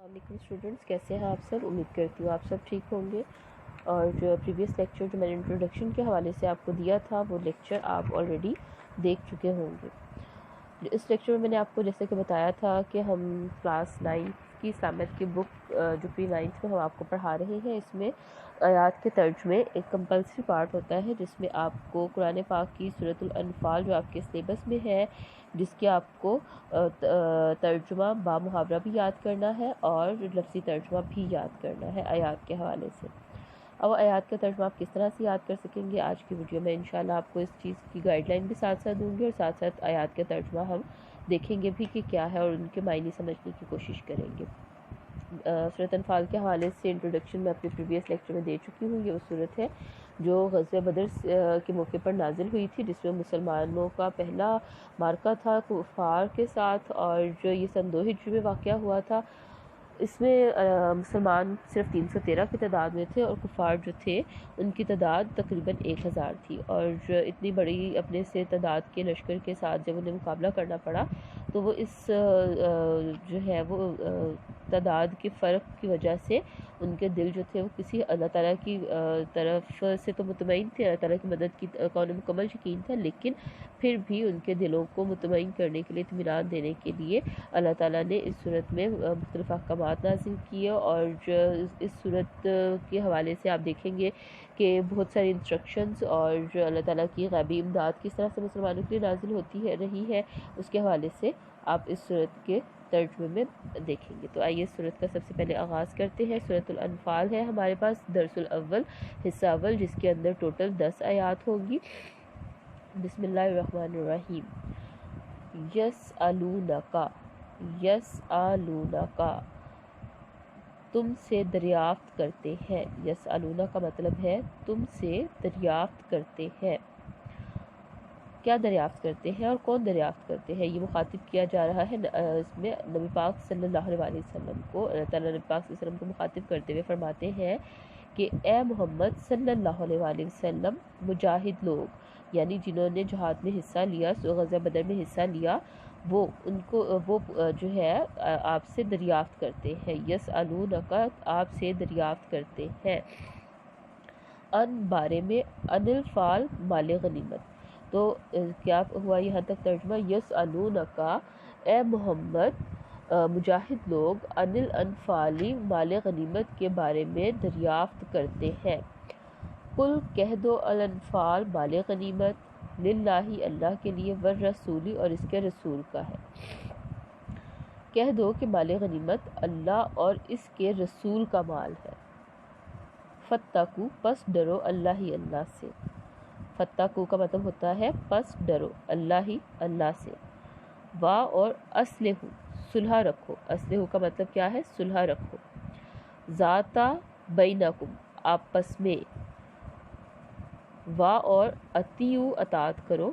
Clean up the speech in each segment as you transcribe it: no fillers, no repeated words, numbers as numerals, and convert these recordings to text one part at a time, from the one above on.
السلام علیکم اسٹوڈنٹس، کیسے ہیں آپ سب؟ امید کرتی ہوں آپ سب ٹھیک ہوں گے۔ اور جو پریویس لیکچر جو میں نے انٹروڈکشن کے حوالے سے آپ کو دیا تھا وہ لیکچر آپ آلریڈی دیکھ چکے ہوں گے۔ اس لیکچر میں میں نے آپ کو جیسے کہ بتایا تھا کہ ہم کلاس 9 کی اسلامیت کی بک جو پری 9 میں ہم آپ کو پڑھا رہے ہیں، اس میں آیات کے ترجمے ایک کمپلسری پارٹ ہوتا ہے جس میں آپ کو قرآن پاک کی سورۃ الانفال جو آپ کے سلیبس میں ہے، جس کے آپ کو ترجمہ با محاورہ بھی یاد کرنا ہے اور لفظی ترجمہ بھی یاد کرنا ہے آیات کے حوالے سے۔ اب آیات کا ترجمہ آپ کس طرح سے یاد کر سکیں گے، آج کی ویڈیو میں انشاءاللہ آپ کو اس چیز کی گائیڈ لائن بھی ساتھ ساتھ دوں گی، اور ساتھ ساتھ آیات کا ترجمہ ہم دیکھیں گے بھی کہ کیا ہے اور ان کے معنی سمجھنے کی کوشش کریں گے۔ سورۃ انفال کے حوالے سے انٹروڈکشن میں اپنے پریویس لیکچر میں دے چکی ہوں۔ یہ وہ صورت ہے جو غزوہ بدر کے موقع پر نازل ہوئی تھی، جس میں مسلمانوں کا پہلا معرکہ تھا کفار کے ساتھ، اور جو یہ سن 2 ہجری میں واقعہ ہوا تھا۔ اس میں مسلمان صرف 313 کی تعداد میں تھے، اور کفار جو تھے ان کی تعداد تقریباً 1000 تھی، اور جو اتنی بڑی اپنے سے تعداد کے لشکر کے ساتھ جب انہیں مقابلہ کرنا پڑا تو وہ اس جو ہے وہ تعداد کے فرق کی وجہ سے ان کے دل جو تھے وہ کسی اللہ تعالیٰ کی طرف سے تو مطمئن تھے، اللہ تعالیٰ کی مدد کی کا انہیں مکمل یقین تھا، لیکن پھر بھی ان کے دلوں کو مطمئن کرنے کے لیے، اطمینان دینے کے لیے اللہ تعالیٰ نے اس صورت میں مختلف احکامات نازل کیے۔ اور جو اس صورت کے حوالے سے آپ دیکھیں گے کہ بہت ساری انسٹرکشنز اور جو اللہ تعالیٰ کی غیبی امداد کس طرح سے مسلمانوں کے لیے نازل ہوتی ہے رہی ہے، اس کے حوالے سے آپ اس صورت کے ترجمے میں دیکھیں گے۔ تو آئیے صورت کا سب سے پہلے آغاز کرتے ہیں۔ سورۃ الانفال ہے ہمارے پاس درس الاول، حصہ اول، جس کے اندر ٹوٹل 10 آیات ہوگی۔ بسم اللہ الرحمن الرحیم۔ یسألونکا، یسألونکا، تم سے دریافت کرتے ہیں۔ یسألونہ کا مطلب ہے تم سے دریافت کرتے ہیں۔ کیا دریافت کرتے ہیں اور کون دریافت کرتے ہیں؟ یہ مخاطب کیا جا رہا ہے اس میں نبی پاک صلی اللہ علیہ وسلم کو۔ اللہ تعالیٰ نبی پاک صلی اللہ علیہ وسلم کو مخاطب کرتے ہوئے فرماتے ہیں کہ اے محمد صلی اللہ علیہ وسلم، مجاہد لوگ یعنی جنہوں نے جہاد میں حصہ لیا، غزوہ بدر میں حصہ لیا، وہ جو ہے آپ سے دریافت کرتے ہیں۔ یسألونکا، آپ سے دریافت کرتے ہیں۔ ان بارے میں، ان الفال مال غنیمت۔ تو کیا ہوا یہاں تک ترجمہ؟ یسألونکا، اے محمد، مجاہد لوگ ان الانفال مال غنیمت کے بارے میں دریافت کرتے ہیں۔ قل کہہ دو، الانفال مال غنیمت، للہ اللہ کے لیے، والرسول اور اس کے رسول کا ہے۔ کہہ دو کہ مال غنیمت اللہ اور اس کے رسول کا مال ہے۔ فتقوا، پس ڈرو، اللہ ہی اللہ سے۔ فتقوا کا مطلب ہوتا ہے پس ڈرو، اللہ ہی اللہ سے۔ وا اور اصلحوا، صلح رکھو۔ اصلحوا کا مطلب کیا ہے؟ صلح رکھو۔ ذات بینکم، آپس میں۔ وا اور اطیعوا، اطاعت کرو،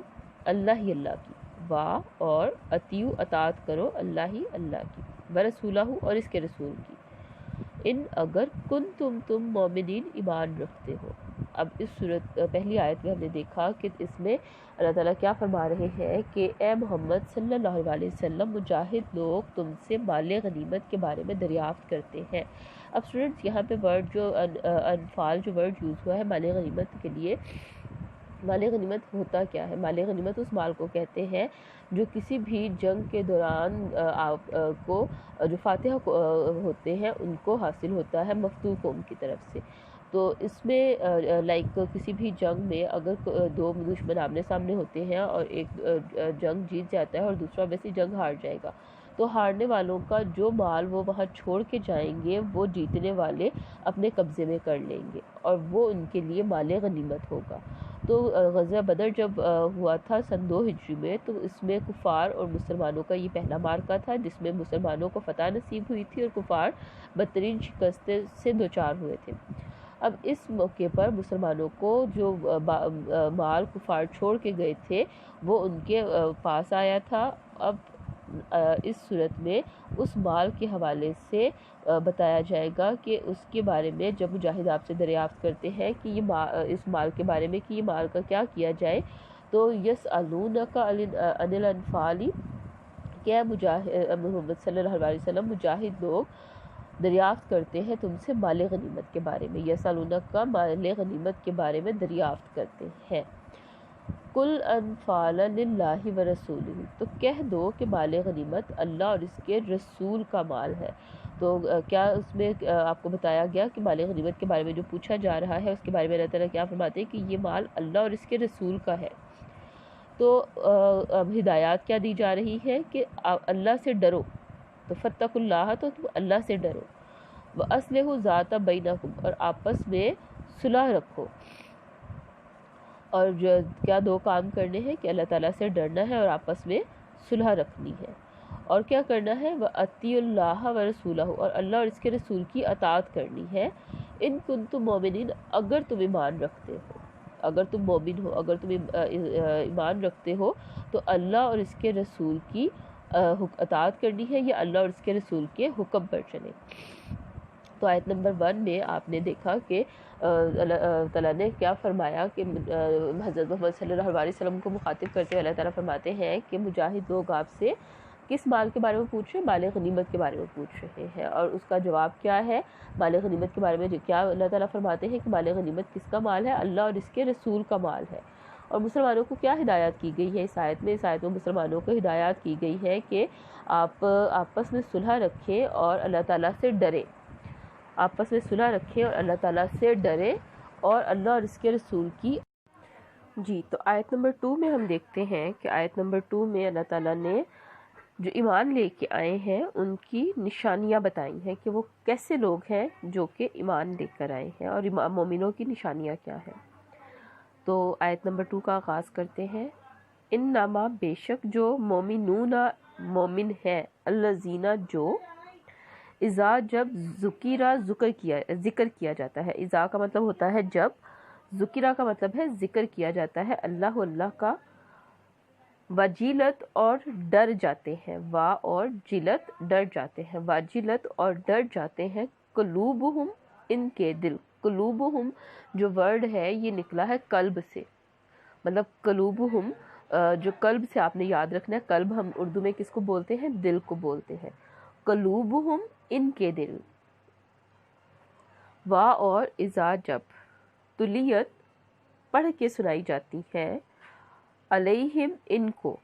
اللہ ہی اللہ کی۔ وا اور اطیعوا، اطاعت کرو، اللہ ہی اللہ کی۔ ورسولہ، اور اس کے رسول کی۔ ان اگر تم مومنین، ایمان رکھتے ہو۔ اب اس صورت پہلی آیت میں ہم نے دیکھا کہ اس میں اللہ تعالیٰ کیا فرما رہے ہیں کہ اے محمد صلی اللہ علیہ وسلم، مجاہد لوگ تم سے مال غنیمت کے بارے میں دریافت کرتے ہیں۔ اب اسٹوڈنٹس یہاں پہ ورڈ جو انفال جو ورڈ یوز ہوا ہے مال غنیمت کے لیے، مال غنیمت ہوتا کیا ہے؟ مال غنیمت اس مال کو کہتے ہیں جو کسی بھی جنگ کے دوران آپ کو جو فاتح ہوتے ہیں ان کو حاصل ہوتا ہے مفتوح قوم کی طرف سے۔ تو اس میں لائک کسی بھی جنگ میں اگر 2 دشمن آمنے سامنے ہوتے ہیں اور ایک جنگ جیت جاتا ہے اور دوسرا ویسے جنگ ہار جائے گا، تو ہارنے والوں کا جو مال وہ وہاں چھوڑ کے جائیں گے وہ جیتنے والے اپنے قبضے میں کر لیں گے، اور وہ ان کے لیے مال غنیمت ہوگا۔ تو غزوہ بدر جب ہوا تھا سن 2 ہجری میں، تو اس میں کفار اور مسلمانوں کا یہ پہلا معرکہ تھا جس میں مسلمانوں کو فتح نصیب ہوئی تھی اور کفار بدترین شکست سے دوچار ہوئے تھے۔ اب اس موقع پر مسلمانوں کو جو مال کفار چھوڑ کے گئے تھے وہ ان کے پاس آیا تھا۔ اب اس صورت میں اس مال کے حوالے سے بتایا جائے گا کہ اس کے بارے میں جب مجاہد آپ سے دریافت کرتے ہیں کہ یہ اس مال کے بارے میں کہ یہ مال کا کیا کیا جائے، تو یسألونک عن الانفال، کہ محمد صلی اللہ علیہ وسلم، مجاہد لوگ دریافت کرتے ہیں تم سے مال غنیمت کے بارے میں، یسألونک کا مال غنیمت کے بارے میں دریافت کرتے ہیں۔ کل انفال للہ و رسولہ، تو کہہ دو کہ مال غنیمت اللہ اور اس کے رسول کا مال ہے۔ تو کیا اس میں آپ کو بتایا گیا کہ مال غنیمت کے بارے میں جو پوچھا جا رہا ہے اس کے بارے میں اللہ تعالیٰ کیا فرماتے ہیں کہ یہ مال اللہ اور اس کے رسول کا ہے۔ تو اب ہدایات کیا دی جا رہی ہے کہ اللہ سے ڈرو، تو فاتقوا اللہ، تو تم اللہ سے ڈرو، وَأَصْلِحُوا ذَاتَ بَيْنَكُمْ، اور آپس میں صلح رکھو۔ اور جو کیا دو کام کرنے ہیں کہ اللہ تعالیٰ سے ڈرنا ہے اور آپس میں صلح رکھنی ہے، اور کیا کرنا ہے وَأَطِیعُوا اللَّهَ وَرَسُولَهُ، اور اللہ اور اس کے رسول کی اطاعت کرنی ہے، ان کنتم مؤمنین، اگر تم ایمان رکھتے ہو، اگر تم مومن ہو، اگر تم ایمان رکھتے ہو تو اللہ اور اس کے رسول کی اطاعت کرنی ہے یا اللہ اور اس کے رسول کے حکم پر چلیں۔ تو آیت نمبر 1 میں آپ نے دیکھا کہ اللہ تعالیٰ نے کیا فرمایا کہ حضرت محمد صلی اللہ علیہ وسلم کو مخاطب کرتے ہوئے اللہ تعالیٰ فرماتے ہیں کہ مجاہد لوگ آپ سے کس مال کے بارے میں پوچھ رہے ہیں؟ مال غنیمت کے بارے میں پوچھ رہے ہیں، اور اس کا جواب کیا ہے؟ مال غنیمت کے بارے میں کیا اللہ تعالیٰ فرماتے ہیں کہ مال غنیمت کس کا مال ہے؟ اللہ اور اس کے رسول کا مال ہے۔ اور مسلمانوں کو کیا ہدایت کی گئی ہے اس آیت میں؟ اس آیت میں مسلمانوں کو ہدایت کی گئی ہے کہ آپ آپس میں صلح رکھیں اور اللہ تعالیٰ سے ڈریں، آپس میں صلح رکھیں اور اللہ تعالیٰ سے ڈریں اور اللہ اور اس کے رسول کی۔ جی، تو آیت نمبر 2 میں ہم دیکھتے ہیں کہ آیت نمبر 2 میں اللہ تعالیٰ نے جو ایمان لے کے آئے ہیں ان کی نشانیاں بتائی ہیں کہ وہ کیسے لوگ ہیں جو کہ ایمان لے کر آئے ہیں، اور مومنوں کی نشانیاں کیا ہیں۔ تو آیت نمبر 2 کا آغاز کرتے ہیں۔ انما، بے شک، جو مومنون، مومن ہے، الذین، جو، اذا، جب، ذکر کیا جاتا ہے۔ اذا کا مطلب ہوتا ہے جب، ذکرہ کا مطلب ہے ذکر کیا جاتا ہے اللہ کا، وجیلت، اور ڈر جاتے ہیں، اور جلت، ڈر جاتے ہیں، وجیلت، اور ڈر جاتے ہیں، قلوبہم، ان کے دل۔ قلوبہم جو ورڈ ہے یہ نکلا ہے قلب سے، مطلب قلوبہم جو قلب سے آپ نے یاد رکھنا ہے، قلب ہم اردو میں کس کو بولتے ہیں؟ دل کو بولتے ہیں۔ قلوبہم، ان کے دل، اور اذا، جب، تلیت، پڑھ کے سنائی جاتی ہے، علیہم، ان کو،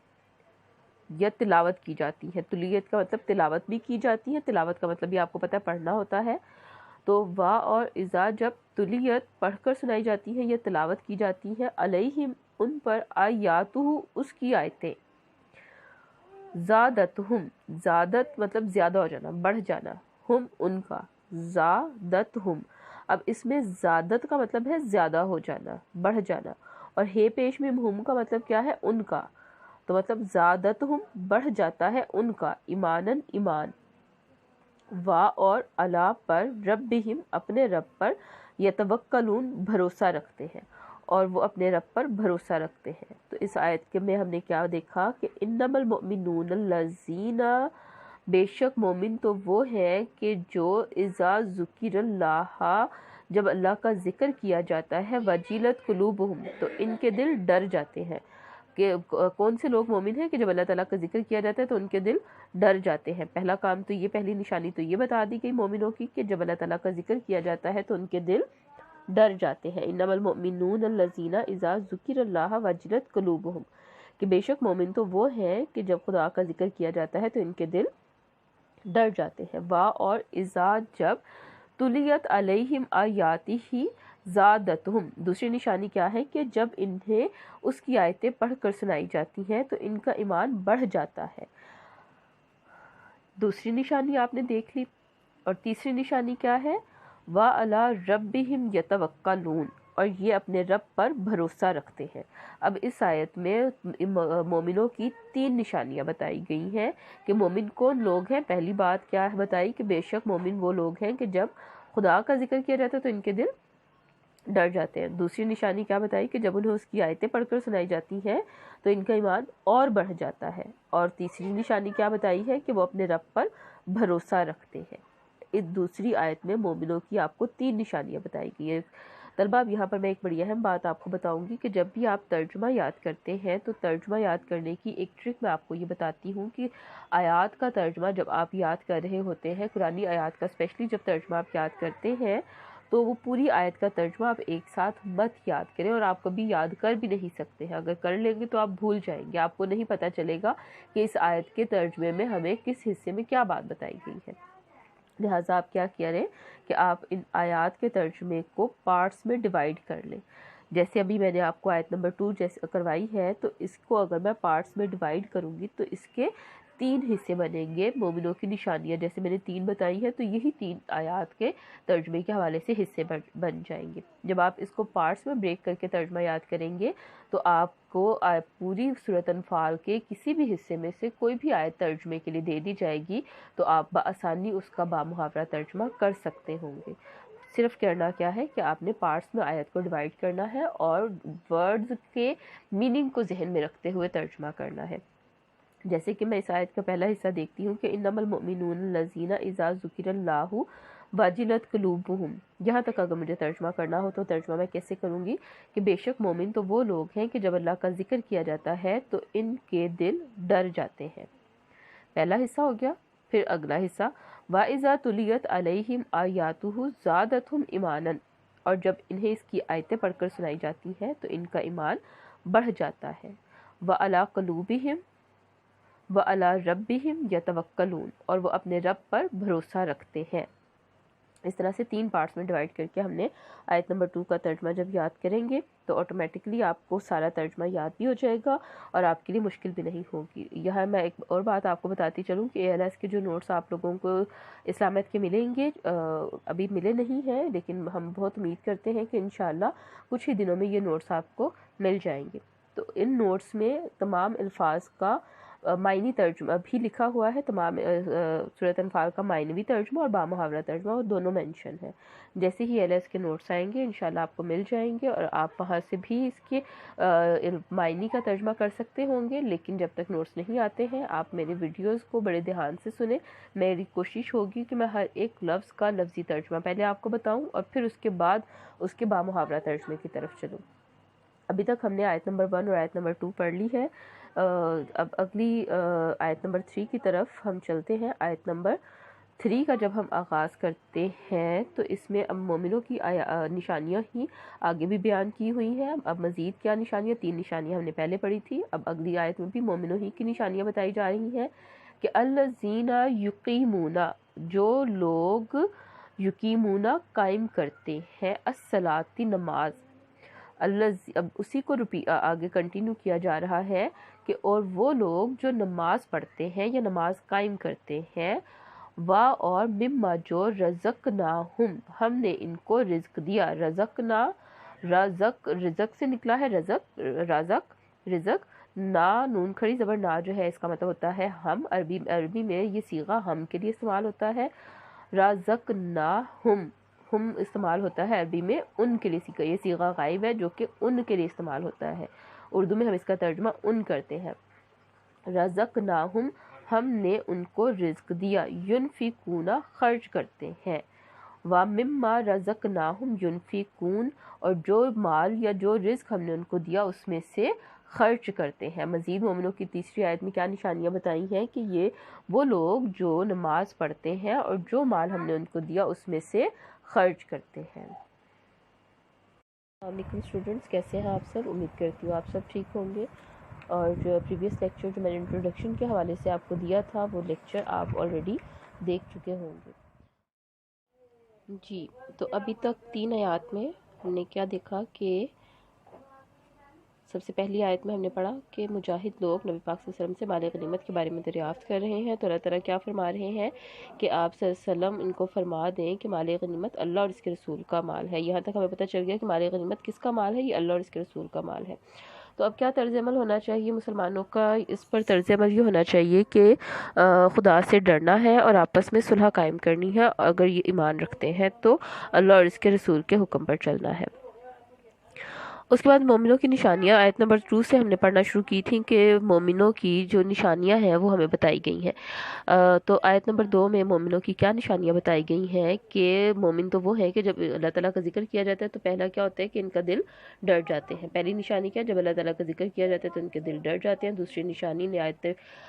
یا تلاوت کی جاتی ہے۔ تلیت کا مطلب تلاوت بھی کی جاتی ہے، تلاوت کا مطلب بھی آپ کو پتہ ہے پڑھنا ہوتا ہے۔ تو اور اذا، جب، تلیت، پڑھ کر سنائی جاتی ہے یا تلاوت کی جاتی ہے، علیہم، ان پر، آیاتہ، اس کی آیتیں، زادتہم، زادت مطلب زیادہ ہو جانا، بڑھ جانا، ہم، ان کا، زادتہم، اب اس میں زادت کا مطلب ہے زیادہ ہو جانا، بڑھ جانا، اور ہے پیش میں ہم کا مطلب کیا ہے؟ ان کا، تو مطلب زادتہم، بڑھ جاتا ہے ان کا، ایمانن، ایمان، اور اللہ پر، ربہم، اپنے رب پر، یتوکلون، بھروسہ رکھتے ہیں، اور وہ اپنے رب پر بھروسہ رکھتے ہیں۔ تو اس آیت میں ہم نے کیا دیکھا کہ انما المؤمنون الذین، بے شک مومن تو وہ ہیں کہ جو اذا ذکر اللہ، جب اللہ کا ذکر کیا جاتا ہے، وجیلت قلوبہم، تو ان کے دل ڈر جاتے ہیں۔ کہ کون سے لوگ مومن ہیں کہ جب اللہ تعالیٰ کا ذکر کیا جاتا ہے تو ان کے دل ڈر جاتے ہیں۔ پہلا کام تو یہ، پہلی نشانی تو یہ بتا دی گئی مومنوں کی کہ جب اللہ تعالیٰ کا ذکر کیا جاتا ہے تو ان کے دل ڈر جاتے ہیں۔ انما المؤمنون الذین اذا ذکر اللہ وجلت قلوبہم، کہ بے شک مومن تو وہ ہیں کہ جب خدا کا ذکر کیا جاتا ہے تو ان کے دل ڈر جاتے ہیں۔ اور اذا، جب، تلیت علیہم آیاتہ زادتہم، دوسری نشانی کیا ہے کہ جب انہیں اس کی آیتیں پڑھ کر سنائی جاتی ہیں تو ان کا ایمان بڑھ جاتا ہے۔ دوسری نشانی آپ نے دیکھ لی، اور تیسری نشانی کیا ہے؟ وَعَلَىٰ رَبِّهِمْ يَتَوَكَّلُونَ، اور یہ اپنے رب پر بھروسہ رکھتے ہیں۔ اب اس آیت میں مومنوں کی 3 نشانیاں بتائی گئی ہیں کہ مومن کون لوگ ہیں۔ پہلی بات کیا بتائی کہ بے شک مومن وہ لوگ ہیں کہ جب خدا کا ذکر کیا جاتا ہے تو ان کے دل ڈر جاتے ہیں۔ دوسری نشانی کیا بتائی کہ جب انہیں اس کی آیتیں پڑھ کر سنائی جاتی ہیں تو ان کا ایمان اور بڑھ جاتا ہے۔ اور تیسری نشانی کیا بتائی ہے کہ وہ اپنے رب پر بھروسہ رکھتے ہیں۔ اس دوسری آیت میں مومنوں کی آپ کو 3 نشانیاں بتائی گئی ہیں۔ طلبہ اب یہاں پر میں ایک بڑی اہم بات آپ کو بتاؤں گی کہ جب بھی آپ ترجمہ یاد کرتے ہیں تو ترجمہ یاد کرنے کی ایک ٹرک میں آپ کو یہ بتاتی ہوں کہ آیات کا ترجمہ جب آپ یاد کر رہے ہوتے ہیں، قرآنی آیات کا اسپیشلی جب ترجمہ آپ یاد کرتے ہیں تو وہ پوری آیت کا ترجمہ آپ ایک ساتھ مت یاد کریں، اور آپ کبھی یاد کر بھی نہیں سکتے ہیں۔ اگر کر لیں گے تو آپ بھول جائیں گے، آپ کو نہیں پتہ چلے گا کہ اس آیت کے ترجمے میں ہمیں کس حصے میں کیا بات بتائی گئی ہے۔ لہٰذا آپ کیا کریں کہ آپ ان آیات کے ترجمے کو پارٹس میں ڈیوائیڈ کر لیں۔ جیسے ابھی میں نے آپ کو آیت نمبر 2 جیسے کروائی ہے، تو اس کو اگر میں پارٹس میں ڈیوائیڈ کروں گی تو اس کے 3 حصے بنیں گے۔ مومنوں کی نشانیاں جیسے میں نے 3 بتائی ہے، تو یہی 3 آیات کے ترجمے کے حوالے سے حصے بن جائیں گے۔ جب آپ اس کو پارٹس میں بریک کر کے ترجمہ یاد کریں گے تو آپ کو پوری سورۃ انفال کے کسی بھی حصے میں سے کوئی بھی آیت ترجمے کے لیے دے دی جائے گی تو آپ بآسانی اس کا بامحاورہ ترجمہ کر سکتے ہوں گے۔ صرف کرنا کیا ہے کہ آپ نے پارٹس میں آیت کو ڈیوائیڈ کرنا ہے اور ورڈز کے میننگ کو ذہن میں رکھتے ہوئے ترجمہ کرنا ہے۔ جیسے کہ میں اس آیت کا پہلا حصہ دیکھتی ہوں کہ انما المؤمنون الذین اذا ذکر اللہ واجلت قلوبہم، یہاں تک اگر مجھے ترجمہ کرنا ہو تو ترجمہ میں کیسے کروں گی کہ بے شک مومن تو وہ لوگ ہیں کہ جب اللہ کا ذکر کیا جاتا ہے تو ان کے دل ڈر جاتے ہیں۔ پہلا حصہ ہو گیا۔ پھر اگلا حصہ وَإِذَا تُلِيَتْ عَلَيْهِمْ آيَاتُهُ زَادَتْهُمْ إِيمَانًا، اور جب انہیں اس کی آیتیں پڑھ کر سنائی جاتی ہیں تو ان کا ایمان بڑھ جاتا ہے۔ وَعَلَىٰ قُلُوبِهِمْ وَعَلَىٰ رَبِّهِمْ يَتَوَكَّلُونَ، اور وہ اپنے رب پر بھروسہ رکھتے ہیں۔ اس طرح سے 3 پارٹس میں ڈیوائیڈ کر کے ہم نے آیت نمبر 2 کا ترجمہ جب یاد کریں گے تو آٹومیٹکلی آپ کو سارا ترجمہ یاد بھی ہو جائے گا اور آپ کے لیے مشکل بھی نہیں ہوگی۔ یہاں میں ایک اور بات آپ کو بتاتی چلوں کہ ALS کے جو نوٹس آپ لوگوں کو اسلامت کے ملیں گے، ابھی ملے نہیں ہیں لیکن ہم بہت امید کرتے ہیں کہ انشاءاللہ کچھ ہی دنوں میں یہ نوٹس آپ کو مل جائیں گے۔ تو ان نوٹس میں تمام الفاظ کا معنی ترجمہ بھی لکھا ہوا ہے، تمام سورۃ انفال کا معنوی ترجمہ اور بامحاورہ ترجمہ، وہ دونوں مینشن ہے۔ جیسے ہی ALS کے نوٹس آئیں گے انشاءاللہ آپ کو مل جائیں گے اور آپ وہاں سے بھی اس کے معنی کا ترجمہ کر سکتے ہوں گے، لیکن جب تک نوٹس نہیں آتے ہیں آپ میرے ویڈیوز کو بڑے دھیان سے سنیں۔ میری کوشش ہوگی کہ میں ہر ایک لفظ کا لفظی ترجمہ پہلے آپ کو بتاؤں اور پھر اس کے بعد اس کے بامحاورہ ترجمے کی طرف چلوں۔ ابھی تک ہم نے آیت نمبر 1 اور آیت نمبر 2 پڑھ لی ہے۔ اب اگلی آیت نمبر 3 کی طرف ہم چلتے ہیں۔ آیت نمبر 3 کا جب ہم آغاز کرتے ہیں تو اس میں اب مومنوں کی نشانیاں ہی آگے بھی بیان کی ہوئی ہیں۔ اب مزید کیا نشانیاں، 3 نشانیاں ہم نے پہلے پڑھی تھی، اب اگلی آیت میں بھی مومنوں ہی کی نشانیاں بتائی جا رہی ہیں کہ الذین یقیمون، جو لوگ یقیمون قائم کرتے ہیں، الصلاۃ نماز، اب اسی کو آگے کنٹینیو کیا جا رہا ہے کہ اور وہ لوگ جو نماز پڑھتے ہیں یا نماز قائم کرتے ہیں، اور مما، جو رزقناہم، ہم نے ان کو رزق دیا۔ رزقنا، رزق سے نکلا ہے رزق نا، نون کھڑی زبر نا جو ہے اس کا مطلب ہوتا ہے ہم، عربی میں یہ صیغہ ہم کے لیے استعمال ہوتا ہے۔ رزقناہم، ہم استعمال ہوتا ہے عربی میں ان کے لیے، یہ صیغہ غائب ہے جو کہ ان کے لیے استعمال ہوتا ہے۔ اردو میں ہم اس کا ترجمہ ان کرتے ہیں۔ رزقناہم، ہم نے ان کو رزق دیا، ینفقون، خرچ کرتے ہیں، وَمِمَّا رَزَقْنَاهُمْ يُنْفِقُونَ، اور جو مال یا جو رزق ہم نے ان کو دیا اس میں سے خرچ کرتے ہیں۔ مزید مومنوں کی تیسری آیت میں کیا نشانیاں بتائی ہیں کہ یہ وہ لوگ جو نماز پڑھتے ہیں اور جو مال ہم نے ان کو دیا اس میں سے خرچ کرتے ہیں۔ السلام علیکم اسٹوڈنٹس، کیسے ہیں آپ سب؟ امید کرتی ہوں آپ سب ٹھیک ہوں گے، اور جو پریویس لیکچر جو میں نے انٹروڈکشن کے حوالے سے آپ کو دیا تھا وہ لیکچر آپ آلریڈی دیکھ چکے ہوں گے۔ جی، تو ابھی تک 3 آیات میں ہم نے کیا دیکھا کہ سب سے پہلی آیت میں ہم نے پڑھا کہ مجاہد لوگ نبی پاک صلی اللہ علیہ وسلم سے مال غنیمت کے بارے میں دریافت کر رہے ہیں، تو اللہ تعالیٰ کیا فرما رہے ہیں کہ آپ صلی اللہ علیہ وسلم ان کو فرما دیں کہ مال غنیمت اللہ اور اس کے رسول کا مال ہے۔ یہاں تک ہمیں پتہ چل گیا کہ مال غنیمت کس کا مال ہے، یہ اللہ اور اس کے رسول کا مال ہے۔ تو اب کیا طرز عمل ہونا چاہیے مسلمانوں کا؟ اس پر طرز عمل یہ ہونا چاہیے کہ خدا سے ڈرنا ہے اور آپس میں صلح قائم کرنی ہے، اگر یہ ایمان رکھتے ہیں تو اللہ اور اس کے رسول کے حکم پر چلنا ہے۔ اس کے بعد مومنوں کی نشانیاں آیت نمبر 2 سے ہم نے پڑھنا شروع کی تھیں کہ مومنوں کی جو نشانیاں ہیں وہ ہمیں بتائی گئی ہیں۔ تو آیت نمبر 2 میں مومنوں کی کیا نشانیاں بتائی گئی ہیں کہ مومن تو وہ ہیں کہ جب اللہ تعالیٰ کا ذکر کیا جاتا ہے تو پہلا کیا ہوتا ہے کہ ان کا دل ڈر جاتے ہیں۔ پہلی نشانی کیا، جب اللہ تعالیٰ کا ذکر کیا جاتا ہے تو ان کے دل ڈر جاتے ہیں۔ دوسری نشانی آیت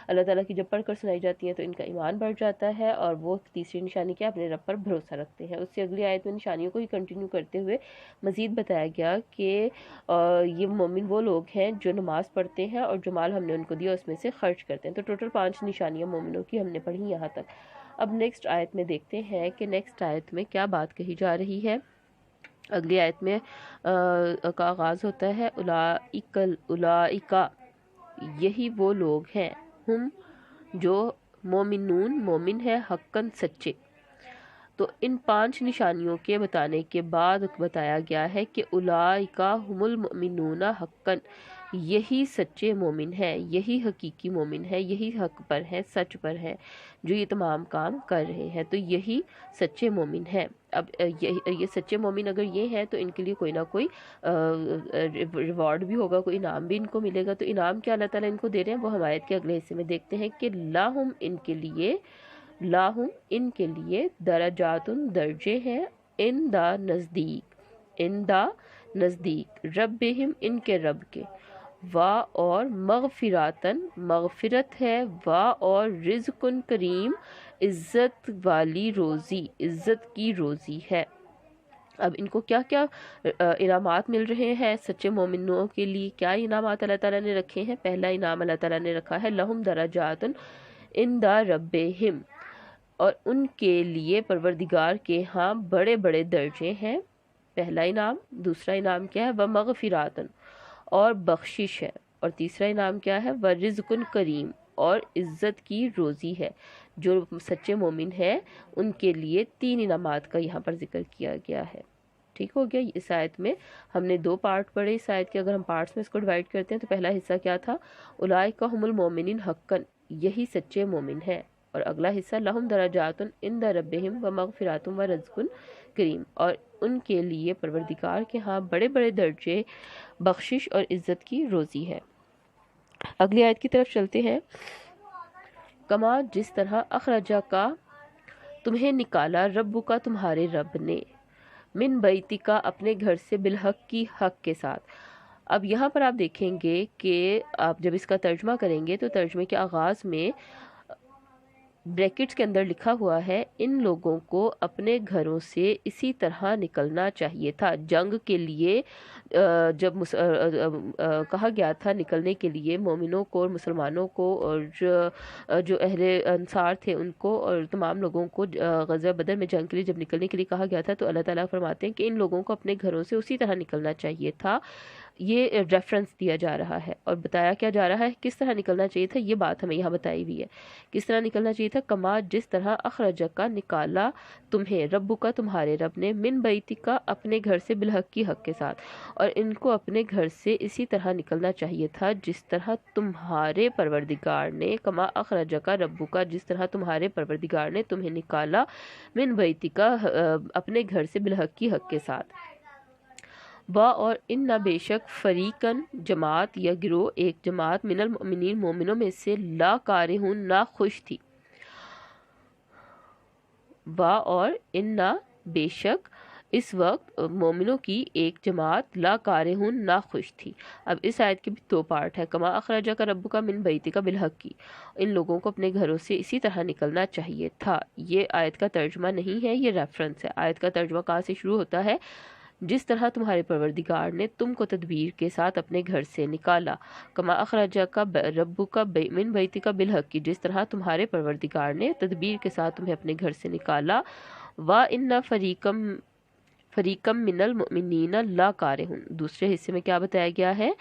اللہ تعالیٰ کی جب پڑھ کر سنائی جاتی ہیں تو ان کا ایمان بڑھ جاتا ہے، اور وہ تیسری نشانی کیا، اپنے رب پر بھروسہ رکھتے ہیں۔ اس سے اگلی آیت میں نشانیوں کو ہی کنٹینیو کرتے ہوئے مزید بتایا گیا کہ یہ مومن وہ لوگ ہیں جو نماز پڑھتے ہیں اور جو مال ہم نے ان کو دیا اس میں سے خرچ کرتے ہیں۔ تو ٹوٹل 5 نشانیاں مومنوں کی ہم نے پڑھی یہاں تک۔ اب نیکسٹ آیت میں دیکھتے ہیں کہ نیکسٹ آیت میں کیا بات کہی جا رہی ہے۔ اگلی آیت میں کا آغاز ہوتا ہے اولائکا، یہی وہ لوگ ہیں، ہم جو مومنون مومن ہے، حقاً سچے۔ تو ان 5 نشانیوں کے بتانے کے بعد بتایا گیا ہے کہ اولئک هم المؤمنون حقا، یہی سچے مومن ہے، یہی حقیقی مومن ہے، یہی حق پر ہے، سچ پر ہے، جو یہ تمام کام کر رہے ہیں، تو یہی سچے مومن ہے۔ اب یہ سچے مومن اگر یہ ہیں تو ان کے لیے کوئی نہ کوئی ریوارڈ بھی ہوگا، کوئی انعام بھی ان کو ملے گا۔ تو انعام کیا اللہ تعالیٰ ان کو دے رہے ہیں وہ ہم آیت کے اگلے حصے میں دیکھتے ہیں کہ لاہم، ان کے لیے درجات، درجے ہیں، ان دا نزدیک ربہم، ان کے رب کے، وا اور مغفراتن، مغفرت ہے، وا اور رزق کریم، عزت والی روزی، عزت کی روزی ہے۔ اب ان کو کیا کیا انعامات مل رہے ہیں سچے مومنوں کے لیے؟ کیا انعامات اللہ تعالیٰ نے رکھے ہیں؟ پہلا انعام اللہ تعالیٰ نے رکھا ہے لہم درجات عند ربہم، اور ان کے لیے پروردگار کے ہاں بڑے بڑے درجے ہیں، پہلا انعام۔ دوسرا انعام کیا ہے؟ وَمَغْفِرَاتٌ، اور بخشش ہے، اور تیسرا انعام کیا ہے؟ وَرِزْقٌ کریم، اور عزت کی روزی ہے۔ جو سچے مومن ہیں ان کے لیے 3 انعامات کا یہاں پر ذکر کیا گیا ہے۔ ٹھیک ہو گیا۔ اس آیت میں ہم نے 2 پارٹ پڑھے۔ اس آیت کے اگر ہم پارٹس میں اس کو ڈیوائڈ کرتے ہیں تو پہلا حصہ کیا تھا؟ اولئک ھم المؤمنون حقا، یہی سچے مومن ہیں، اور اگلا حصہ لہم درجات عند ربہم ومغفرات ورزق کریم، اور ان کے لیے پروردگار کے ہاں بڑے بڑے درجے، بخشش اور عزت کی روزی ہے۔ اگلی آیت کی طرف چلتے ہیں۔ کما، جس طرح، اخرجا کا، تمہیں نکالا، رب کا، تمہارے رب نے، من بیتی کا، اپنے گھر سے، بالحق کی، حق کے ساتھ۔ اب یہاں پر آپ دیکھیں گے کہ آپ جب اس کا ترجمہ کریں گے تو ترجمے کے آغاز میں بریکٹس کے اندر لکھا ہوا ہے ان لوگوں کو اپنے گھروں سے اسی طرح نکلنا چاہیے تھا۔ جنگ کے لیے جب کہا گیا تھا نکلنے کے لیے مومنوں کو اور مسلمانوں کو، اور جو اہل انصار تھے ان کو اور تمام لوگوں کو غزوہ بدر میں جنگ کے لیے جب نکلنے کے لیے کہا گیا تھا تو اللہ تعالیٰ فرماتے ہیں کہ ان لوگوں کو اپنے گھروں سے اسی طرح نکلنا چاہیے تھا۔ یہ ریفرنس دیا جا رہا ہے اور بتایا کیا جا رہا ہے کس طرح نکلنا چاہیے تھا، یہ بات ہمیں یہاں بتائی ہوئی ہے کس طرح نکلنا چاہیے تھا۔ کما، جس طرح، اخرجک کا، نکالا تمہیں، رب کا، تمہارے رب نے، من بیتی کا، اپنے گھر سے، بالحق کی، حق کے ساتھ، اور ان کو اپنے گھر سے اسی طرح نکلنا چاہیے تھا جس طرح تمہارے پروردگار نے، کما اخرجک کا رب کا، جس طرح تمہارے پروردگار نے تمہیں نکالا، من بیتی کا، اپنے گھر سے، بالحق کی، حق کے ساتھ۔ وا اور ان، نہ بے شک، فریقن، جماعت یا گروہ، ایک جماعت، من المؤمنین، مومنوں میں سے، لا کارہون، نہ خوش تھی۔ وا اور ان، نہ بے شک، اس وقت مومنوں کی ایک جماعت، لا کارہون، نہ خوش تھی۔ اب اس آیت کے بھی 2 پارٹ ہے۔ کما اخرجک ربک من بیتک بالحق کی، ان لوگوں کو اپنے گھروں سے اسی طرح نکلنا چاہیے تھا۔ یہ آیت کا ترجمہ نہیں ہے، یہ ریفرنس ہے۔ آیت کا ترجمہ کہاں سے شروع ہوتا ہے؟ جس طرح تمہارے پروردگار نے تم کو تدبیر کے ساتھ اپنے گھر سے نکالا، کما اخرجک ربک من بیتک بالحق کی، جس طرح تمہارے پروردگار نے تدبیر کے ساتھ تمہیں اپنے گھر سے نکالا، وَإِنَّ فَرِيقًا مِّنَ الْمُؤْمِنِينَ لَا کارہون، دوسرے حصے میں کیا بتایا گیا ہے؟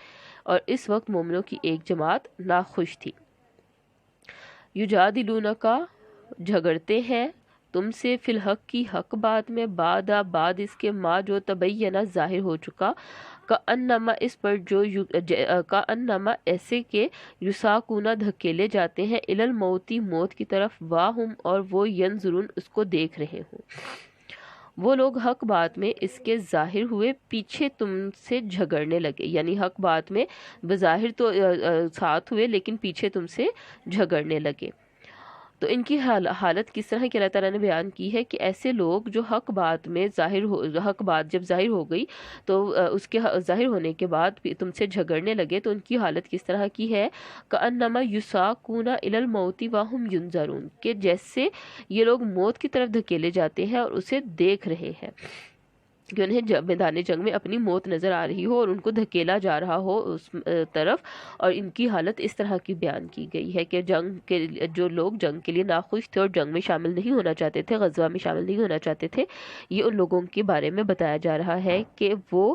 اور اس وقت مومنوں کی ایک جماعت ناخوش تھی۔ یجادلونک، جھگڑتے ہیں تم سے، فی الحق کی، حق بات میں، بعد اس کے، ما، جو، تبینہ، ظاہر ہو چکا، کأنما، اس پر، جو، کأنما، ایسے کہ، یساقون، دھکیلے جاتے ہیں، الی الموت، موت کی طرف، واہم، اور وہ، ینظرون، اس کو دیکھ رہے ہوں۔ وہ لوگ حق بات میں اس کے ظاہر ہوئے پیچھے تم سے جھگڑنے لگے، یعنی حق بات میں بظاہر تو ساتھ ہوئے لیکن پیچھے تم سے جھگڑنے لگے۔ تو ان کی حالت کس طرح کی اللہ تعالیٰ نے بیان کی ہے کہ ایسے لوگ جو حق بات میں حق بات جب ظاہر ہو گئی تو اس کے ظاہر ہونے کے بعد تم سے جھگڑنے لگے، تو ان کی حالت کس طرح کی ہے؟ کأنما یساقون الی الموت وہم ینظرون، کہ جیسے یہ لوگ موت کی طرف دھکیلے جاتے ہیں اور اسے دیکھ رہے ہیں، کہ انہیں میدان جنگ میں اپنی موت نظر آ رہی ہو اور ان کو دھکیلا جا رہا ہو اس طرف، اور ان کی حالت اس طرح کی بیان کی گئی ہے کہ جنگ کے جو لوگ جنگ کے لیے ناخوش تھے اور جنگ میں شامل نہیں ہونا چاہتے تھے، غزوہ میں شامل نہیں ہونا چاہتے تھے، یہ ان لوگوں کے بارے میں بتایا جا رہا ہے کہ وہ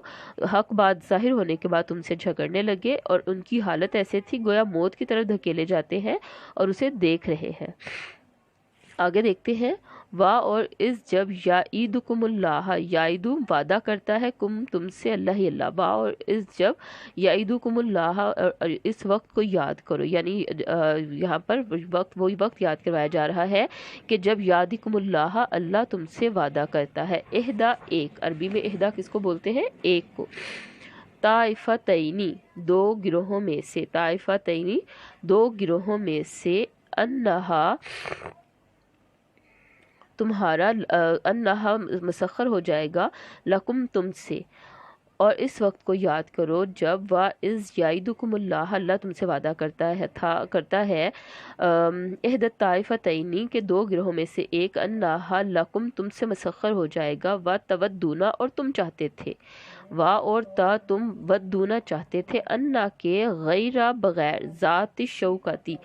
حق بات ظاہر ہونے کے بعد ان سے جھگڑنے لگے اور ان کی حالت ایسے تھی گویا موت کی طرف دھکیلے جاتے ہیں اور اسے دیکھ رہے ہیں۔ آگے دیکھتے ہیں، وا اور اس جب یعیدکم اللہ، یعیدو وعدہ کرتا ہے کم تم سے اللہ ہی اللہ، وا اور اس جب یعیدکم اللہ، اس وقت کو یاد کرو، یعنی یہاں پر وہی وقت یاد کروایا جا رہا ہے کہ جب یعیدکم اللہ، اللہ تم سے وعدہ کرتا ہے، احدا ایک، عربی میں احدا کس کو بولتے ہیں؟ ایک کو، طائفتینی دو گروہوں میں سے، طائفتینی دو گروہوں میں سے، انہا تمہارا، انہا مسخر ہو جائے گا، لکم تم سے، اور اس وقت کو یاد کرو جب واذ یعیدکم اللہ، اللہ تم سے وعدہ کرتا ہے احد الطائفتین کے دو گروہوں میں سے ایک، انہا لکم تم سے مسخر ہو جائے گا، وتودون اور تم چاہتے تھے، وا اور تا تم ودونا چاہتے تھے، انا کے غیر بغیر ذات شوکتی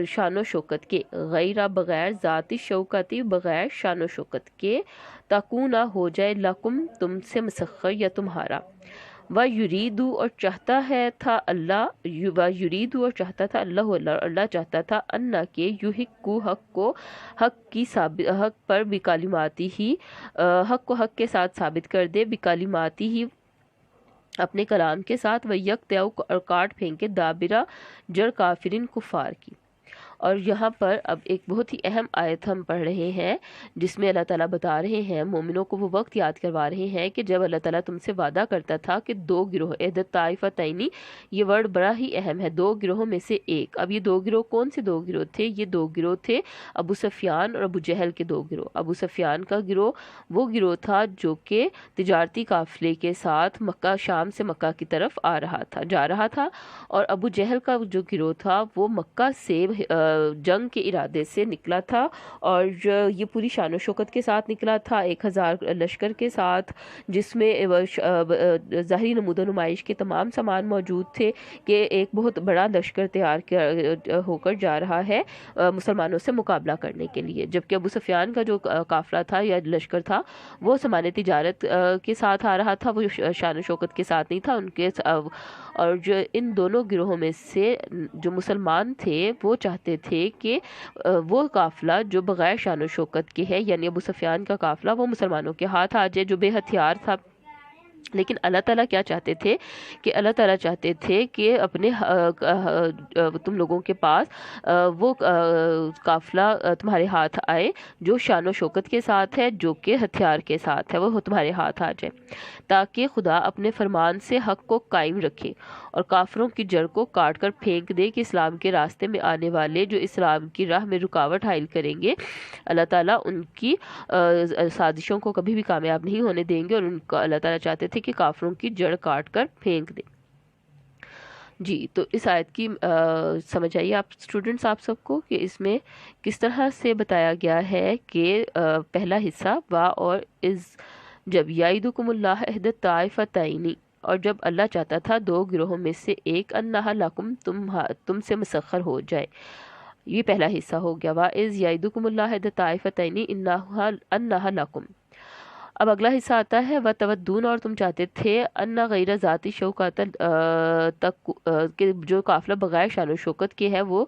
شان و شوکت کے، غیر بغیر ذات شوکتی بغیر شان و شوکت کے، تکونا ہو جائے لکم تم سے مسخر یا تمہارا، و یریدو اور چاہتا ہے تھا اللہ، و یریدو اور چاہتا تھا اللہ چاہتا تھا، انا کے یحقو حق پر بکلماتی ہی، حق کو حق کے ساتھ ثابت کر دے، بکلماتی ہی اپنے کلام کے ساتھ، وہ یکتیو اور کاٹ پھینکے، دابرہ جڑ کافرین کفار کی۔ اور یہاں پر اب ایک بہت ہی اہم آیت ہم پڑھ رہے ہیں جس میں اللہ تعالیٰ بتا رہے ہیں، مومنوں کو وہ وقت یاد کروا رہے ہیں کہ جب اللہ تعالیٰ تم سے وعدہ کرتا تھا کہ دو گروہ، عہدت طائفتینی، یہ ورڈ بڑا ہی اہم ہے، دو گروہوں میں سے ایک۔ اب یہ دو گروہ کون سے دو گروہ تھے؟ یہ دو گروہ تھے ابو سفیان اور ابو جہل کے دو گروہ۔ ابو سفیان کا گروہ وہ گروہ تھا جو کہ تجارتی قافلے کے ساتھ مکہ، شام سے مکہ کی طرف جا رہا تھا، اور ابو جہل کا جو گروہ تھا وہ مکہ سے جنگ کے ارادے سے نکلا تھا، اور یہ پوری شان و شوکت کے ساتھ نکلا تھا، 1000 لشکر کے ساتھ، جس میں ظاہری نمود و نمائش کے تمام سامان موجود تھے کہ ایک بہت بڑا لشکر تیار ہو کر جا رہا ہے مسلمانوں سے مقابلہ کرنے کے لیے، جبکہ ابو سفیان کا جو قافلہ تھا یا لشکر تھا وہ سامان تجارت کے ساتھ آ رہا تھا، وہ شان و شوکت کے ساتھ نہیں تھا ان کے۔ اور جو ان دونوں گروہوں میں سے جو مسلمان تھے وہ چاہتے تھے کہ وہ قافلہ جو بغیر شان و شوکت کے ہے، یعنی ابو سفیان کا قافلہ، وہ مسلمانوں کے ہاتھ آ جائے جو بے ہتھیار تھا۔ لیکن اللہ تعالیٰ کیا چاہتے تھے کہ اللہ تعالیٰ چاہتے تھے کہ اپنے تم لوگوں کے پاس وہ قافلہ تمہارے ہاتھ آئے جو شان و شوکت کے ساتھ ہے، جو کہ ہتھیار کے ساتھ ہے، وہ تمہارے ہاتھ آ جائے، تاکہ خدا اپنے فرمان سے حق کو قائم رکھے اور کافروں کی جڑ کو کاٹ کر پھینک دے، کہ اسلام کے راستے میں آنے والے جو اسلام کی راہ میں رکاوٹ حائل کریں گے، اللہ تعالیٰ ان کی سازشوں کو کبھی بھی کامیاب نہیں ہونے دیں گے، اور ان کو اللہ تعالیٰ چاہتے تھے کہ کافروں کی جڑ کاٹ کر پھینک دیں۔ جی، تو اس آیت کی سمجھ آئیے آپ اسٹوڈنٹس آپ سب کو کہ اس میں کس طرح سے بتایا گیا ہے کہ پہلا حصہ وا اور از جب یعیدکم اللہ احد الطائفتین، اور جب اللہ چاہتا تھا دو گروہوں میں سے ایک، انہا لکم تم سے مسخر ہو جائے، یہ پہلا حصہ ہو گیا، واذ یعیدکم اللہ احد الطائفتین انہا لکم۔ اب اگلا حصہ آتا ہے وتودون، اور تم چاہتے تھے، ان غیر ذاتی شوکت تک کہ جو قافلہ بغیر شان و شوکت کے ہے وہ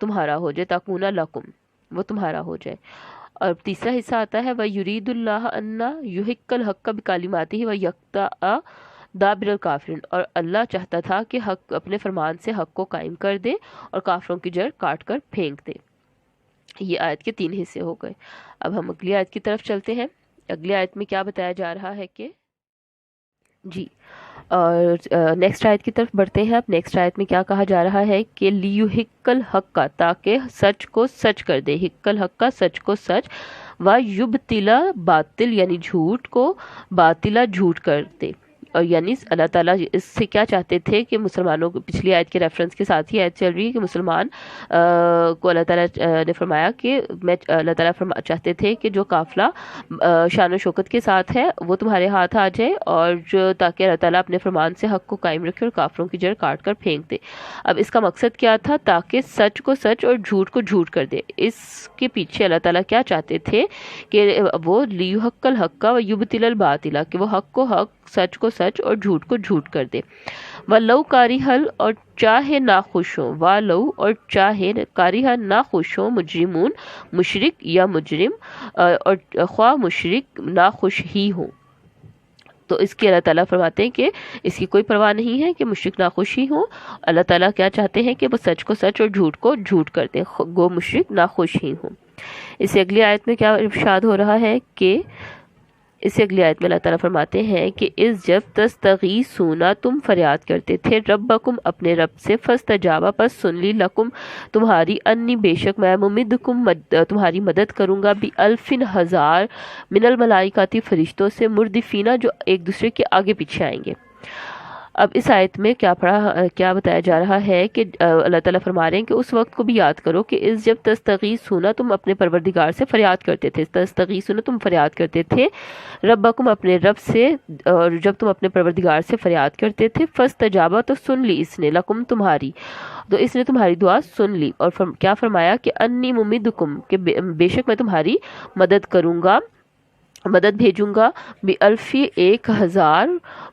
تمہارا ہو جائے، تکونا لکم، وہ تمہارا ہو جائے۔ اور تیسرا حصہ آتا ہے وَيُرِيدُ اللَّهُ أَن يُحِقَّ الْحَقَّ بِكَلِمَاتِهِ وَيَقْطَعَ دَابِرَ الْكَافِرِينَ، اور اللہ چاہتا تھا کہ حق اپنے فرمان سے حق کو قائم کر دے اور کافروں کی جڑ کاٹ کر پھینک دے۔ یہ آیت کے 3 حصے ہو گئے۔ اب ہم اگلی آیت کی طرف چلتے ہیں۔ اگلی آیت میں کیا بتایا جا رہا ہے کہ جی، اور نیکسٹ آیت کی طرف بڑھتے ہیں. اب نیکسٹ آیت میں کیا کہا جا رہا ہے کہ لیُحِقَّ الْحَقَّ، تاکہ سچ کو سچ کر دے، حِقَّ الْحَقَّ سچ کو سچ، وَیُبْطِلَ باطل یعنی جھوٹ کو، باطلہ جھوٹ کر دے. اور یعنی اللہ تعالیٰ اس سے کیا چاہتے تھے کہ مسلمانوں کو، پچھلی آیت کے ریفرنس کے ساتھ ہی آیت چل رہی ہے کہ مسلمان کو اللہ تعالیٰ نے فرمایا کہ اللہ تعالیٰ چاہتے تھے کہ جو قافلہ شان و شوکت کے ساتھ ہے وہ تمہارے ہاتھ آ جائے، اور جو تاکہ اللہ تعالیٰ اپنے فرمان سے حق کو قائم رکھے اور کافروں کی جڑ کاٹ کر پھینک دے. اب اس کا مقصد کیا تھا؟ تاکہ سچ کو سچ اور جھوٹ کو جھوٹ کر دے. اس کے پیچھے اللہ تعالیٰ کیا چاہتے تھے کہ وہ لیُحِقَّ الْحَقَّ وَیُبْطِلَ الْبَاطِلَ، کہ وہ حق کو حق، سچ کو سچ اور جھوٹ کو جھوٹ کر دے. وَلَوْ کَارِہَ، اور چاہے ناخوش ہوں، وَلَوْ اور چاہے کارہا ناخوش ہوں، مجرمون مشرک یا مجرم، اور خواہ مشرک ناخوش ہی ہوں. تو اس کی اللہ تعالیٰ فرماتے ہیں کہ اس کی کوئی پرواہ نہیں ہے کہ مشرک ناخوش ہی ہوں. اللہ تعالیٰ کیا چاہتے ہیں کہ وہ سچ کو سچ اور جھوٹ کو جھوٹ کر دیں، گو مشرک ناخوش ہی ہوں. اس سے اگلی آیت میں کیا ارشاد ہو رہا ہے کہ اس سے اگلی آیت میں اللہ تعالیٰ فرماتے ہیں کہ اس جب تستغیثون، تم فریاد کرتے تھے، ربکم اپنے رب سے، فاستجاب پس سن لی، لکم تمہاری، انی بے شک میں، ممدکم تمہاری مدد کروں گا، بِأَلْفٍ ہزار، من الملائکاتی فرشتوں سے، مردفینہ جو ایک دوسرے کے آگے پیچھے آئیں گے. اب اس آیت میں کیا بتایا جا رہا ہے کہ اللہ تعالیٰ فرما رہے ہیں کہ اس وقت کو بھی یاد کرو کہ اس جب تستغیثون، تم اپنے پروردگار سے فریاد کرتے تھے، تستغیثون تم فریاد کرتے تھے، ربکم اپنے رب سے، اور جب تم اپنے پروردگار سے فریاد کرتے تھے، فاستجاب تو سن لی اس نے، لکم تمہاری، تو اس نے تمہاری دعا سن لی. اور کیا فرمایا کہ انی ممدکم، کہ بے شک میں تمہاری مدد کروں گا، مدد بھیجوں گا، بِأَلْفِ ایک ہزار،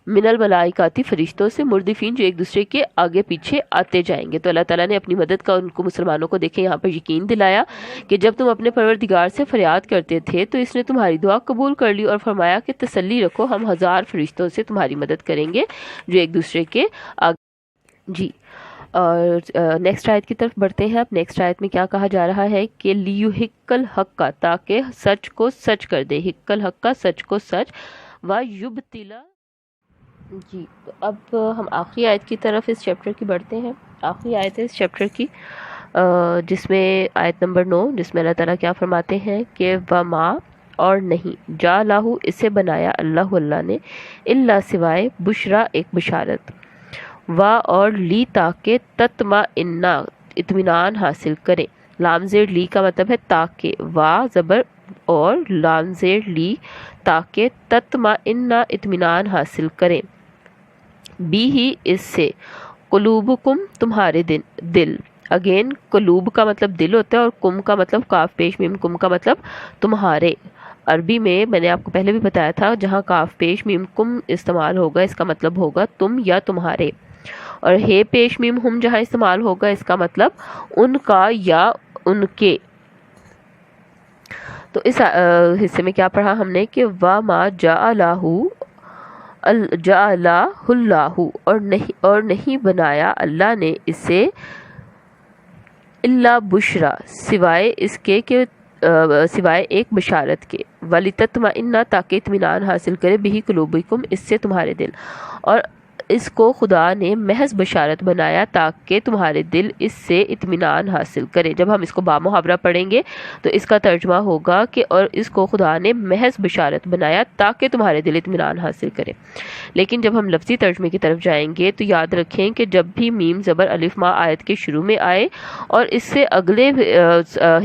من الملائکاتی فرشتوں سے، مردفین جو ایک دوسرے کے آگے پیچھے آتے جائیں گے. تو اللہ تعالیٰ نے اپنی مدد کا ان کو، مسلمانوں کو دیکھیں یہاں پر یقین دلایا کہ جب تم اپنے پروردگار سے فریاد کرتے تھے تو اس نے تمہاری دعا قبول کر لی، اور فرمایا کہ تسلی رکھو، ہم ہزار فرشتوں سے تمہاری مدد کریں گے جو ایک دوسرے کے آگے. جی، اور نیکسٹ آیت کی طرف بڑھتے ہیں. اب نیکسٹ آیت میں کیا کہا جا رہا ہے کہ لیُحِقَّ الْحَقَّ، تاکہ سچ کو سچ کر دے، حِقَّ الْحَقَّ سچ کو سچ، وَیُبْطِلَ. جی، تو اب ہم آخری آیت کی طرف اس چیپٹر کی بڑھتے ہیں. آخری آیت ہے اس چیپٹر کی، جس میں آیت نمبر 9، جس میں اللہ تعالیٰ کیا فرماتے ہیں کہ وَمَا، اور نہیں، جَعَلَہُ اسے بنایا اللہ نے، الا سوائے، بشرا ایک بشارت، اور لی تاکہ تطمئن اطمینان حاصل کرے. لام زیر لی کا مطلب ہے تاکہ، زبر اور لام زیر لی، تاکہ تطمئن اطمینان حاصل کرے، بھی ہی اس سے، قلوبکم تمہارے دل. اگین قلوب کا مطلب دل ہوتا ہے، اور کم کا مطلب کاف پیش میم کم کا مطلب تمہارے. عربی میں نے آپ کو پہلے بھی بتایا تھا، جہاں کاف پیش میم کم استعمال ہوگا اس کا مطلب ہوگا تم یا تمہارے، اور ہے پیش میم ہم جہاں استعمال ہوگا اس کا مطلب ان کا یا ان کے. تو اس حصے میں کیا پڑھا ہم نے کہ وَمَا جَعَلَہُ اللہ، اور نہیں بنایا اللہ نے اسے، الا بشرا سوائے اس کے کہ سوائے ایک بشارت کے، وَلِتَطْمَئِنَّ تاکہ اطمینان حاصل کرے، بِہِ قُلُوبُکُم اس سے تمہارے دل. اور اس کو خدا نے محض بشارت بنایا تاکہ تمہارے دل اس سے اطمینان حاصل کرے. جب ہم اس کو با محاورہ پڑھیں گے تو اس کا ترجمہ ہوگا کہ اور اس کو خدا نے محض بشارت بنایا تاکہ تمہارے دل اطمینان حاصل کرے. لیکن جب ہم لفظی ترجمے کی طرف جائیں گے تو یاد رکھیں کہ جب بھی میم زبر الف ما آیت کے شروع میں آئے اور اس سے اگلے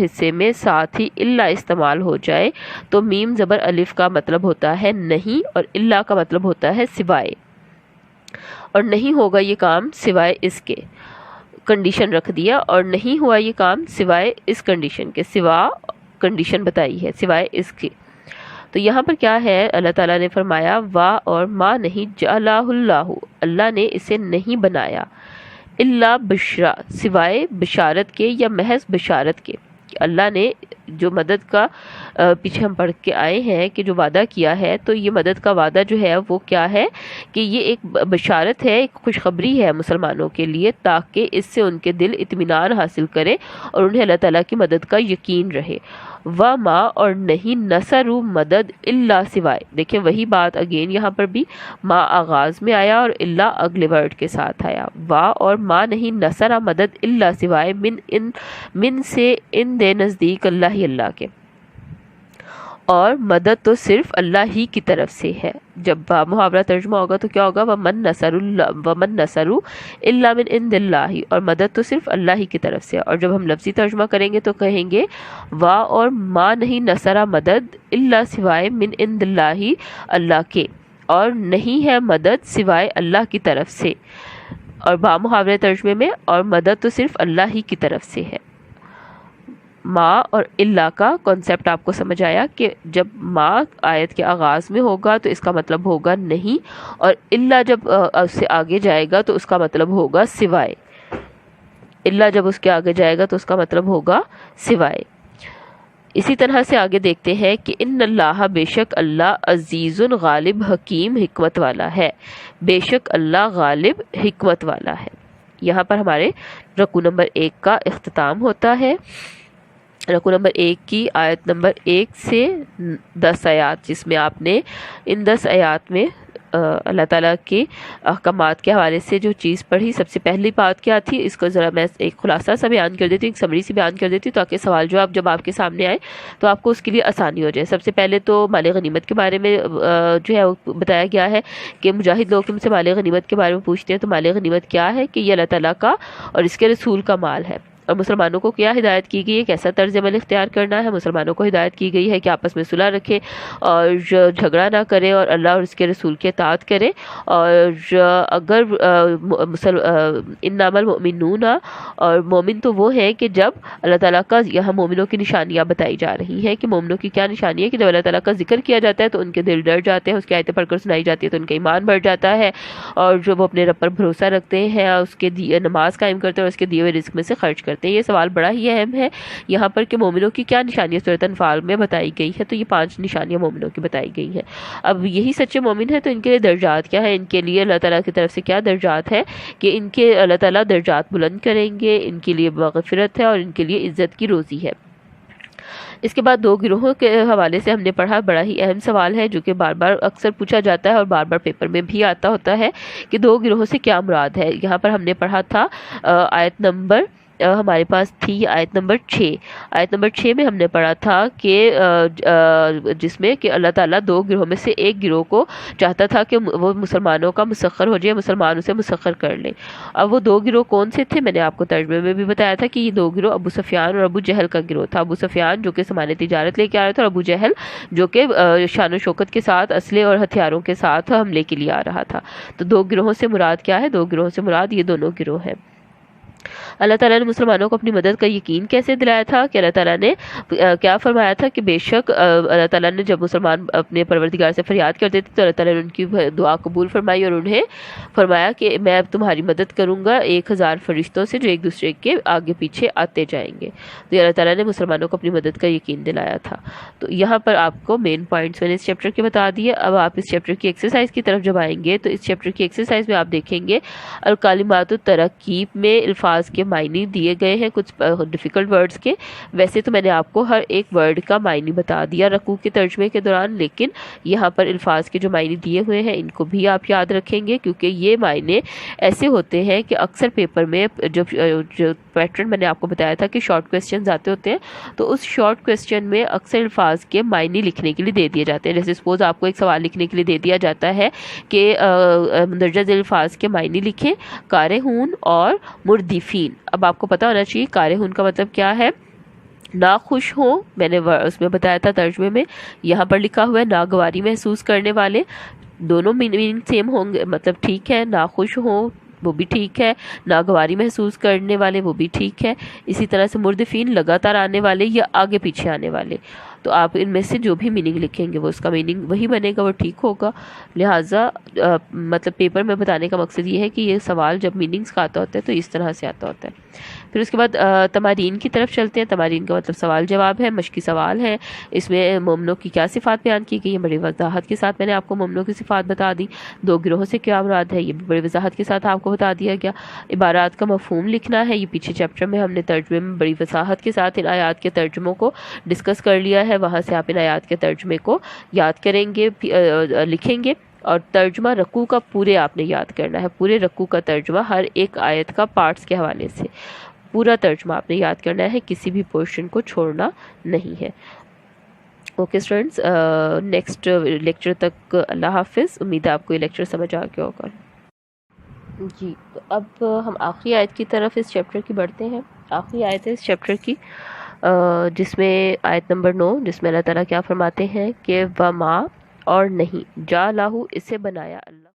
حصے میں ساتھ ہی الا استعمال ہو جائے تو میم زبر الف کا مطلب ہوتا ہے نہیں، اور الا کا مطلب ہوتا ہے سوائے، اور نہیں ہوگا یہ کام سوائے اس کے. کنڈیشن رکھ دیا، اور نہیں ہوا یہ کام سوائے اس کنڈیشن کے، سوا کنڈیشن بتائی ہے سوائے اس کے. تو یہاں پر کیا ہے، اللہ تعالیٰ نے فرمایا اور ما نہیں، جعلہ اللہ اللہ نے اسے نہیں بنایا، الا بشرا سوائے بشارت کے یا محض بشارت کے. اللہ نے جو مدد کا پیچھے ہم پڑھ کے آئے ہیں کہ جو وعدہ کیا ہے، تو یہ مدد کا وعدہ جو ہے وہ کیا ہے کہ یہ ایک بشارت ہے، ایک خوشخبری ہے مسلمانوں کے لیے، تاکہ اس سے ان کے دل اطمینان حاصل کرے اور انہیں اللہ تعالیٰ کی مدد کا یقین رہے. و ما اور نہیں نصروا مدد الا سوائے. دیکھیں وہی بات اگین یہاں پر بھی ما آغاز میں آیا اور الا اگلے ورڈ کے ساتھ آیا. وا اور ما نہیں نصرا مدد الا سوائے من سے ان دے نزدیک اللہ ہی اللہ کے، اور مدد تو صرف اللہ ہی کی طرف سے ہے. جب محاورہ ترجمہ ہوگا تو کیا ہوگا؟ ومن نصر الا من عند اللہ، اور مدد تو صرف اللہ ہی کی طرف سے. اور جب ہم لفظی ترجمہ کریں گے تو کہیں گے وا اور ما نہیں نصرہ مدد الا سوائے من عند اللہ اللہ کے، اور نہیں ہے مدد سوائے اللہ کی طرف سے. اور با محاورہ ترجمے میں اور مدد تو صرف اللہ ہی کی طرف سے ہے. ما اور اللہ کا کانسیپٹ آپ کو سمجھ آیا کہ جب ما آیت کے آغاز میں ہوگا تو اس کا مطلب ہوگا نہیں، اور اللہ جب اس سے آگے جائے گا تو اس کا مطلب ہوگا سوائے. اللہ جب اس کے آگے جائے گا تو اس کا مطلب ہوگا سوائے. اسی طرح سے آگے دیکھتے ہیں کہ ان اللہ بے شک اللہ عزیز غالب حکیم حکمت والا ہے. بے شک اللہ غالب حکمت والا ہے. یہاں پر ہمارے رکوع نمبر 1 کا اختتام ہوتا ہے. رکوع نمبر 1 کی آیت نمبر 1 سے 10 آیات، جس میں آپ نے ان 10 آیات میں اللہ تعالیٰ کے احکامات کے حوالے سے جو چیز پڑھی. سب سے پہلی بات کیا تھی، اس کو ذرا میں ایک خلاصہ سا بیان کر دیتی ہوں، ایک سمری سی بیان کر دیتی ہوں تاکہ سوال جواب جب آپ کے سامنے آئے تو آپ کو اس کے لیے آسانی ہو جائے. سب سے پہلے تو مال غنیمت کے بارے میں جو ہے وہ بتایا گیا ہے کہ مجاہد لوگ تم سے مال غنیمت کے بارے میں پوچھتے ہیں تو مال غنیمت کیا ہے کہ یہ اللہ تعالیٰ کا اور اس کے رسول کا مال ہے. اور مسلمانوں کو کیا ہدایت کی گئی ہے، کیسا طرز عمل اختیار کرنا ہے. مسلمانوں کو ہدایت کی گئی ہے کہ آپس میں صلح رکھیں اور جھگڑا نہ کریں اور اللہ اور اس کے رسول کی اطاعت کریں. اور اگر انما المؤمنون، اور مومن تو وہ ہیں کہ جب اللہ تعالیٰ کا یہاں مومنوں کی نشانیاں بتائی جا رہی ہیں کہ مومنوں کی کیا نشانی ہے کہ جب اللہ تعالیٰ کا ذکر کیا جاتا ہے تو ان کے دل ڈر جاتے ہیں، اس کی آیتیں پڑھ کر سنائی جاتی ہے تو ان کا ایمان بڑھ جاتا ہے، اور جو وہ اپنے رب پر بھروسہ رکھتے ہیں اور اس کے نماز قائم کرتے ہیں اور اس کے دیے ہوئے رزق میں سے خرچ کرتے ہیں. یہ سوال بڑا ہی اہم ہے یہاں پر کہ مومنوں کی کیا نشانیاں سورۃ انفال میں بتائی گئی ہے. تو یہ 5 نشانیاں مومنوں کی بتائی گئی ہیں. اب یہی سچے مومن ہیں تو ان کے لیے درجات کیا ہے، ان کے لیے اللہ تعالیٰ کی طرف سے کیا درجات ہے کہ ان کے اللہ تعالیٰ درجات بلند کریں گے، ان کے لیے مغفرت ہے اور ان کے لیے عزت کی روزی ہے. اس کے بعد 2 گروہوں کے حوالے سے ہم نے پڑھا. بڑا ہی اہم سوال ہے جو کہ بار بار اکثر پوچھا جاتا ہے اور بار بار پیپر میں بھی آتا ہوتا ہے کہ 2 گروہوں سے کیا مراد ہے. یہاں پر ہم نے پڑھا تھا آیت نمبر ہمارے پاس تھی آیت نمبر 6. آیت نمبر 6 میں ہم نے پڑھا تھا کہ جس میں کہ اللہ تعالیٰ 2 گروہوں میں سے ایک گروہ کو چاہتا تھا کہ وہ مسلمانوں کا مسخر ہو جائے، مسلمان اسے مسخر کر لیں. اب وہ 2 گروہ کون سے تھے؟ میں نے آپ کو ترجمے میں بھی بتایا تھا کہ یہ 2 گروہ ابو سفیان اور ابو جہل کا گروہ تھا. ابو سفیان جو کہ سامان تجارت لے کے آ رہا تھا، اور ابو جہل جو کہ شان و شوکت کے ساتھ اسلحے اور ہتھیاروں کے ساتھ حملے کے لیے آ رہا تھا. تو 2 گروہوں سے مراد کیا ہے؟ 2 گروہوں سے مراد یہ دونوں گروہ ہیں. اللہ تعالیٰ نے مسلمانوں کو اپنی مدد کا یقین کیسے دلایا تھا کہ اللہ تعالیٰ نے کیا فرمایا تھا کہ بے شک اللہ تعالیٰ نے جب مسلمان اپنے پروردگار سے فریاد کرتے تھے تو اللہ تعالیٰ نے ان کی دعا قبول فرمائی اور انہیں فرمایا کہ میں اب تمہاری مدد کروں گا 1000 فرشتوں سے جو ایک دوسرے کے آگے پیچھے آتے جائیں گے. تو اللہ تعالیٰ نے مسلمانوں کو اپنی مدد کا یقین دلایا تھا. تو یہاں پر آپ کو مین پوائنٹس میں نے اس چیپٹر کے بتا دیے. اب آپ اس چیپٹر کی ایکسرسائز کی طرف جب آئیں گے تو اس چیپٹر کی ایکسرسائز میں آپ دیکھیں گے الکلمات الترکیب میں الفاظ کے معنی دیے گئے ہیں کچھ ڈیفیکلٹ ورڈز کے. ویسے تو میں نے آپ کو ہر ایک ورڈ کا معنی بتا دیا رکوع کے ترجمے کے دوران، لیکن یہاں پر الفاظ کے جو معنی دیے ہوئے ہیں ان کو بھی آپ یاد رکھیں گے کیونکہ یہ معنی ایسے ہوتے ہیں کہ اکثر پیپر میں جو پیٹرن میں نے آپ کو بتایا تھا کہ شارٹ کویسچنز آتے ہوتے ہیں تو اس شارٹ کویسچن میں اکثر الفاظ کے معنی لکھنے کے لیے دے دیے جاتے ہیں. جیسے سپوز آپ کو ایک سوال لکھنے کے لیے دے دیا جاتا ہے کہ مندرجہ ذیل الفاظ کے معنی لکھیں کارہون اور مردفین. اب آپ کو پتہ ہونا چاہیے کارہون کا مطلب کیا ہے، ناخوش ہوں. میں نے اس میں بتایا تھا ترجمے میں، یہاں پر لکھا ہوا ہے ناگواری محسوس کرنے والے. دونوں میننگ سیم ہوں گے، مطلب ٹھیک ہے. ناخوش ہوں وہ بھی ٹھیک ہے، ناگواری محسوس کرنے والے وہ بھی ٹھیک ہے. اسی طرح سے مردفین لگاتار آنے والے یا آگے پیچھے آنے والے. تو آپ ان میں سے جو بھی میننگ لکھیں گے وہ اس کا میننگ وہی بنے گا، وہ ٹھیک ہوگا. لہٰذا مطلب پیپر میں بتانے کا مقصد یہ ہے کہ یہ سوال جب میننگز کا آتا ہوتا ہے تو اس طرح سے آتا ہوتا ہے. پھر اس کے بعد تمارین کی طرف چلتے ہیں. تمارین کا مطلب سوال جواب ہے، مشقی سوال ہے. اس میں مومنوں کی کیا صفات بیان کی گئی ہے، بڑی وضاحت کے ساتھ میں نے آپ کو مومنوں کی صفات بتا دی. 2 گروہوں سے کیا مراد ہے، یہ بھی بڑی وضاحت کے ساتھ آپ کو بتا دیا گیا. عبارات کا مفہوم لکھنا ہے، یہ پیچھے چیپٹر میں ہم نے ترجمے میں بڑی وضاحت کے ساتھ ان آیات کے ترجموں کو ڈسکس کر لیا ہے. وہاں سے آپ ان آیات کے ترجمے کو یاد کریں گے، لکھیں گے. اور ترجمہ رکوع کا پورے آپ نے یاد کرنا ہے، پورے رکوع کا ترجمہ ہر ایک آیت کا پارٹس کے حوالے سے پورا ترجمہ آپ نے یاد کرنا ہے، کسی بھی پورشن کو چھوڑنا نہیں ہے. اوکے اسٹوڈنٹس، نیکسٹ لیکچر تک اللہ حافظ. امید ہے آپ کو یہ لیکچر سمجھ آ گیا ہوگا. جی تو اب ہم آخری آیت کی طرف اس چیپٹر کی بڑھتے ہیں. آخری آیت ہے اس چیپٹر کی، جس میں آیت نمبر 9، جس میں اللہ تعالیٰ کیا فرماتے ہیں کہ وما اور نہیں، جا لاہو اسے بنایا اللہ.